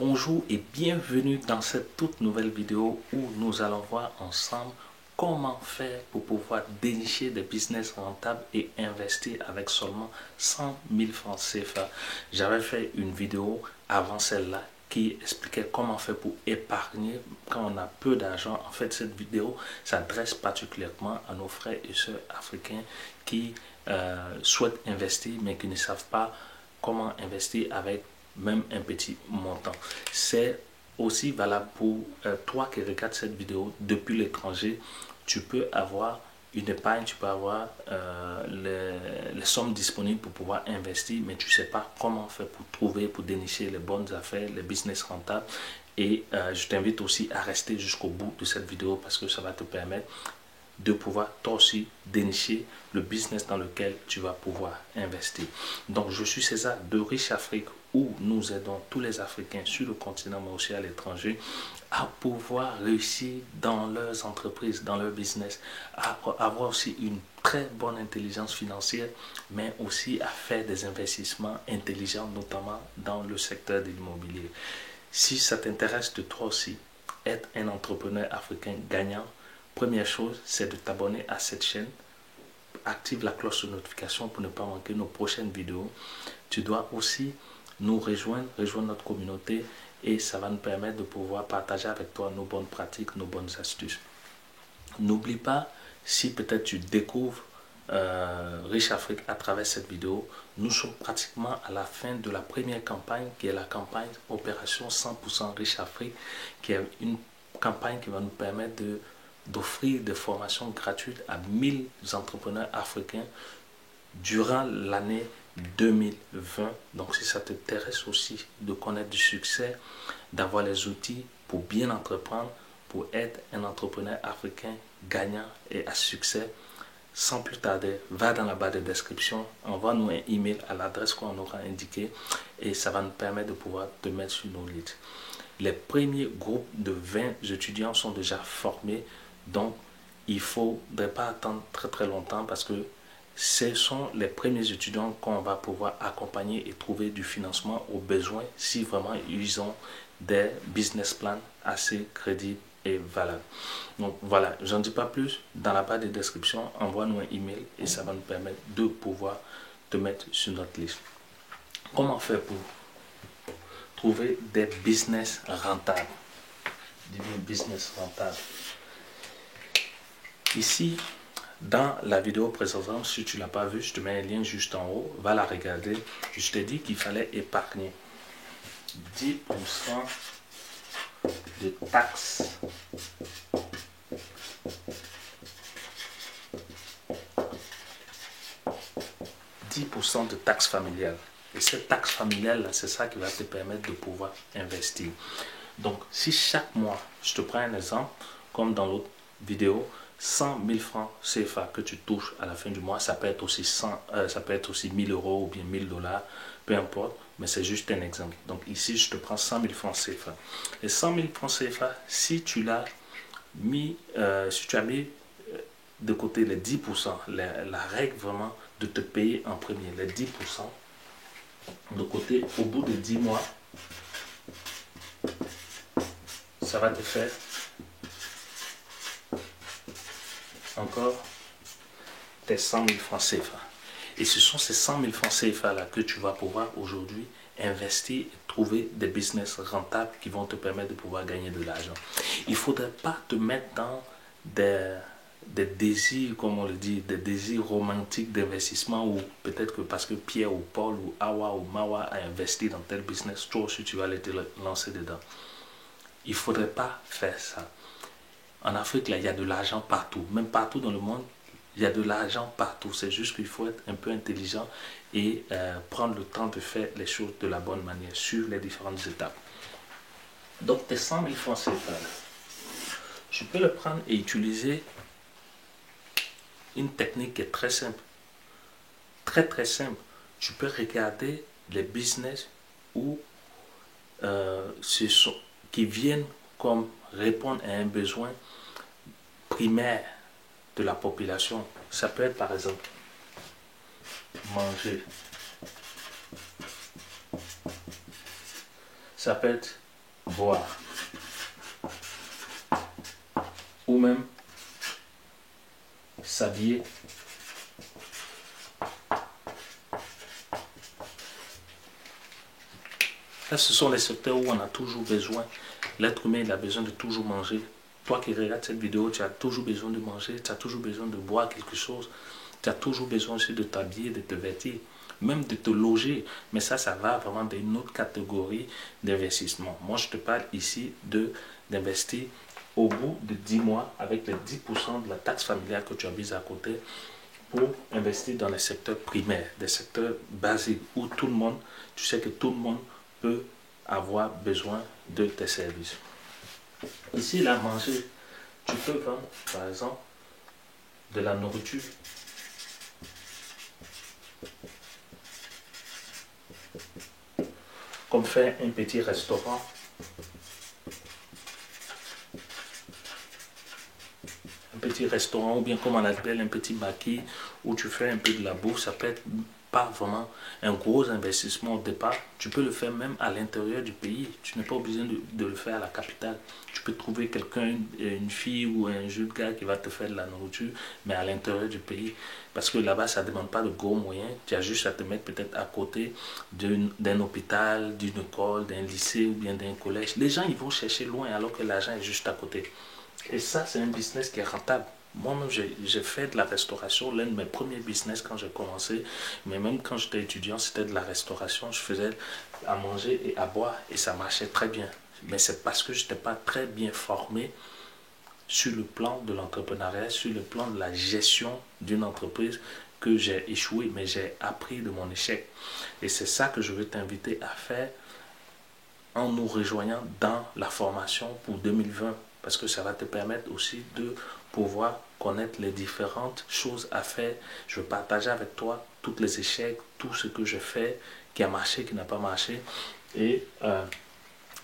Bonjour et bienvenue dans cette toute nouvelle vidéo où nous allons voir ensemble comment faire pour pouvoir dénicher des business rentables et investir avec seulement 100 000 francs CFA. J'avais fait une vidéo avant celle-là qui expliquait comment faire pour épargner quand on a peu d'argent. En fait, cette vidéo s'adresse particulièrement à nos frères et sœurs africains qui souhaitent investir mais qui ne savent pas comment investir avec même un petit montant. C'est aussi valable pour toi qui regardes cette vidéo depuis l'étranger. Tu peux avoir une épargne, tu peux avoir les sommes disponibles pour pouvoir investir, mais tu ne sais pas comment faire pour trouver, pour dénicher les bonnes affaires, les business rentables. Et je t'invite aussi à rester jusqu'au bout de cette vidéo parce que ça va te permettre de pouvoir toi aussi dénicher le business dans lequel tu vas pouvoir investir. Donc je suis César de Riche Afrique où nous aidons tous les Africains sur le continent mais aussi à l'étranger à pouvoir réussir dans leurs entreprises, dans leur business, à avoir aussi une très bonne intelligence financière mais aussi à faire des investissements intelligents notamment dans le secteur de l'immobilier. Si ça t'intéresse de toi aussi être un entrepreneur africain gagnant, première chose, c'est de t'abonner à cette chaîne. Active la cloche de notification pour ne pas manquer nos prochaines vidéos. Tu dois aussi nous rejoindre notre communauté et ça va nous permettre de pouvoir partager avec toi nos bonnes pratiques, nos bonnes astuces. N'oublie pas, si peut-être tu découvres Riche Afrique à travers cette vidéo, nous sommes pratiquement à la fin de la première campagne qui est la campagne Opération 100% Riche Afrique, qui est une campagne qui va nous permettre d'offrir des formations gratuites à 1000 entrepreneurs africains durant l'année 2020. Donc si ça t'intéresse aussi de connaître du succès, d'avoir les outils pour bien entreprendre, pour être un entrepreneur africain gagnant et à succès, sans plus tarder, va dans la barre de description, envoie-nous un email à l'adresse qu'on aura indiquée et ça va nous permettre de pouvoir te mettre sur nos leads. Les premiers groupes de 20 étudiants sont déjà formés, donc il ne faudrait pas attendre très longtemps parce que ce sont les premiers étudiants qu'on va pouvoir accompagner et trouver du financement aux besoins si vraiment ils ont des business plans assez crédibles et valables. Donc voilà, j'en dis pas plus. Dans la barre de description, envoie-nous un email et ça va nous permettre de pouvoir te mettre sur notre liste. Comment faire pour trouver des business rentables? Des business rentables. Ici, dans la vidéo précédente, si tu ne l'as pas vue, je te mets un lien juste en haut, va la regarder. Je t'ai dit qu'il fallait épargner 10% de taxes de taxes familiales. Et cette taxe familiale, c'est ça qui va te permettre de pouvoir investir. Donc, si chaque mois, je te prends un exemple, comme dans l'autre vidéo, 100 000 francs CFA que tu touches à la fin du mois, ça peut être aussi 1000 euros ou bien 1000 $, peu importe, mais c'est juste un exemple. Donc ici, je te prends 100 000 francs CFA. Et 100 000 francs CFA, si tu as mis de côté les 10%, la règle vraiment de te payer en premier, les 10% de côté au bout de 10 mois, ça va te faire encore tes 100 000 francs CFA. Et ce sont ces 100 000 francs CFA là que tu vas pouvoir aujourd'hui investir et trouver des business rentables qui vont te permettre de pouvoir gagner de l'argent. Il ne faudrait pas te mettre dans des désirs, comme on le dit, des désirs romantiques d'investissement ou peut-être que parce que Pierre ou Paul ou Awa ou Mawa a investi dans tel business, toi aussi tu vas aller te lancer dedans. Il ne faudrait pas faire ça. En Afrique, là, il y a de l'argent partout. Même partout dans le monde, il y a de l'argent partout. C'est juste qu'il faut être un peu intelligent et prendre le temps de faire les choses de la bonne manière sur les différentes étapes. Donc, tes 100 000 francs CFA, je peux le prendre et utiliser une technique qui est très simple. Très simple. Tu peux regarder les business où qui viennent comme répondre à un besoin primaire de la population. Ça peut être par exemple manger. Ça peut être boire ou même s'habiller. Là, ce sont les secteurs où on a toujours besoin. L'être humain, il a besoin de toujours manger. Toi qui regardes cette vidéo, tu as toujours besoin de manger, tu as toujours besoin de boire quelque chose. Tu as toujours besoin aussi de t'habiller, de te vêtir, même de te loger. Mais ça va vraiment d'une autre catégorie d'investissement. Moi, je te parle ici d'investir au bout de 10 mois avec les 10% de la taxe familiale que tu as mise à côté pour investir dans les secteurs primaires, des secteurs basiques où tout le monde, tu sais que tout le monde peut avoir besoin de tes services. Ici, là, manger, tu peux vendre, par exemple, de la nourriture. Comme faire un petit restaurant. Un petit restaurant ou bien comme on l'appelle un petit maquis où tu fais un peu de la bouffe. Ça peut être pas vraiment un gros investissement au départ. Tu peux le faire même à l'intérieur du pays. Tu n'es pas obligé de le faire à la capitale. Tu peux trouver quelqu'un, une fille ou un jeune gars qui va te faire de la nourriture, mais à l'intérieur du pays. Parce que là-bas, ça ne demande pas de gros moyens. Tu as juste à te mettre peut-être à côté d'un hôpital, d'une école, d'un lycée ou bien d'un collège. Les gens, ils vont chercher loin alors que l'argent est juste à côté. Et ça, c'est un business qui est rentable. Moi-même, j'ai fait de la restauration, l'un de mes premiers business quand j'ai commencé. Mais même quand j'étais étudiant, c'était de la restauration. Je faisais à manger et à boire et ça marchait très bien. Mais c'est parce que je n'étais pas très bien formé sur le plan de l'entrepreneuriat, sur le plan de la gestion d'une entreprise que j'ai échoué. Mais j'ai appris de mon échec. Et c'est ça que je veux t'inviter à faire en nous rejoignant dans la formation pour 2020. Parce que ça va te permettre aussi de pouvoir connaître les différentes choses à faire. Je veux partager avec toi tous les échecs, tout ce que je fais, qui a marché, qui n'a pas marché. Et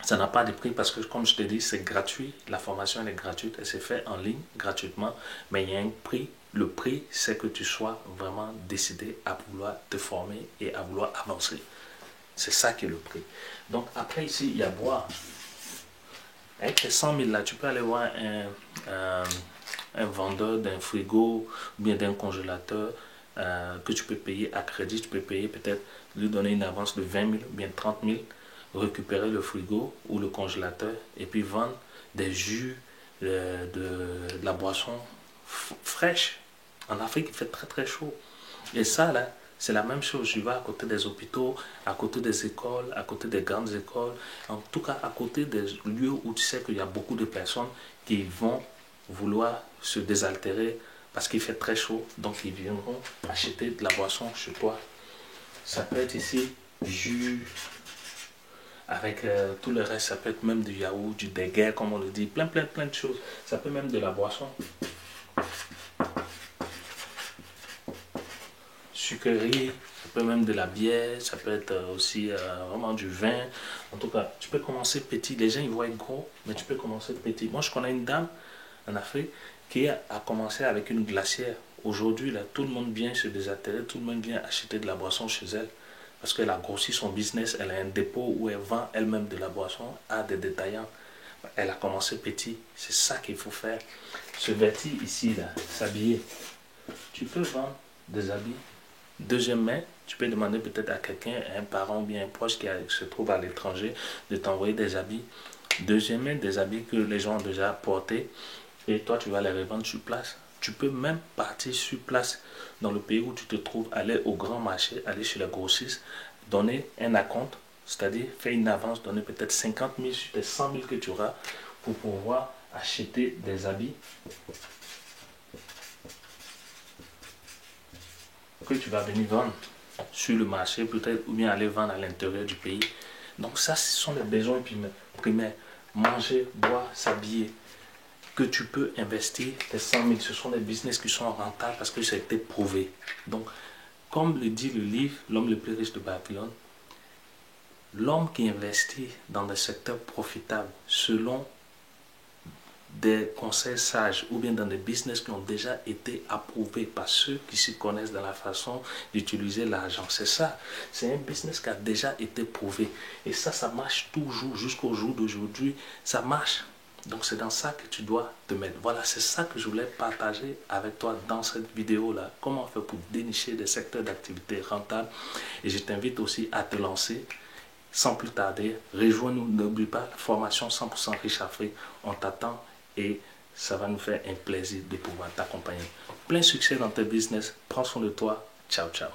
ça n'a pas de prix parce que, comme je te dis, c'est gratuit. La formation, elle est gratuite. Elle s'est faite en ligne gratuitement. Mais il y a un prix. Le prix, c'est que tu sois vraiment décidé à vouloir te former et à vouloir avancer. C'est ça qui est le prix. Donc, après, ici, il y a boire. Avec tes 100 000 là, tu peux aller voir un vendeur d'un frigo ou bien d'un congélateur que tu peux payer à crédit. Tu peux payer peut-être, lui donner une avance de 20 000 ou bien 30 000, récupérer le frigo ou le congélateur et puis vendre des jus, de la boisson fraîche. En Afrique, il fait très très chaud. Et ça, là, c'est la même chose. Je vais à côté des hôpitaux, à côté des écoles, à côté des grandes écoles, en tout cas à côté des lieux où tu sais qu'il y a beaucoup de personnes qui vont vouloir se désaltérer parce qu'il fait très chaud. Donc ils viendront acheter de la boisson chez toi. Ça peut être ici jus, avec tout le reste. Ça peut être même du yaourt, du déguerre comme on le dit, plein de choses. Ça peut même de la boisson. Sucrerie, ça peut même de la bière, ça peut être aussi vraiment du vin. En tout cas, tu peux commencer petit. Les gens, ils vont être gros, mais tu peux commencer petit. Moi, je connais une dame en Afrique qui a commencé avec une glacière. Aujourd'hui, là, tout le monde vient se désaltérer, tout le monde vient acheter de la boisson chez elle. Parce qu'elle a grossi son business, elle a un dépôt où elle vend elle-même de la boisson à des détaillants. Elle a commencé petit, c'est ça qu'il faut faire. Se vêtir ici, là, s'habiller. Tu peux vendre des habits. Deuxième main, tu peux demander peut-être à quelqu'un, un parent ou bien un proche qui se trouve à l'étranger, de t'envoyer des habits. Deuxième main, des habits que les gens ont déjà portés et toi tu vas les revendre sur place. Tu peux même partir sur place dans le pays où tu te trouves, aller au grand marché, aller chez les grossistes, donner un acompte, c'est-à-dire faire une avance, donner peut-être 50 000 sur tes 100 000 que tu auras pour pouvoir acheter des habits que tu vas venir vendre sur le marché peut-être ou bien aller vendre à l'intérieur du pays. Donc ça, ce sont les besoins primaires. Manger, boire, s'habiller. Que tu peux investir tes 100 000. Ce sont des business qui sont rentables parce que ça a été prouvé. Donc, comme le dit le livre, L'homme le plus riche de Babylone, l'homme qui investit dans des secteurs profitables selon des conseils sages ou bien dans des business qui ont déjà été approuvés par ceux qui s'y connaissent dans la façon d'utiliser l'argent. C'est ça. C'est un business qui a déjà été prouvé. Et ça marche toujours jusqu'au jour d'aujourd'hui. Ça marche. Donc c'est dans ça que tu dois te mettre. Voilà, c'est ça que je voulais partager avec toi dans cette vidéo-là. Comment faire pour dénicher des secteurs d'activité rentables. Et je t'invite aussi à te lancer. Sans plus tarder, rejoins-nous. N'oublie pas la formation 100% riche Afrique. On t'attend et ça va nous faire un plaisir de pouvoir t'accompagner. Plein succès dans tes business. Prends soin de toi. Ciao, ciao.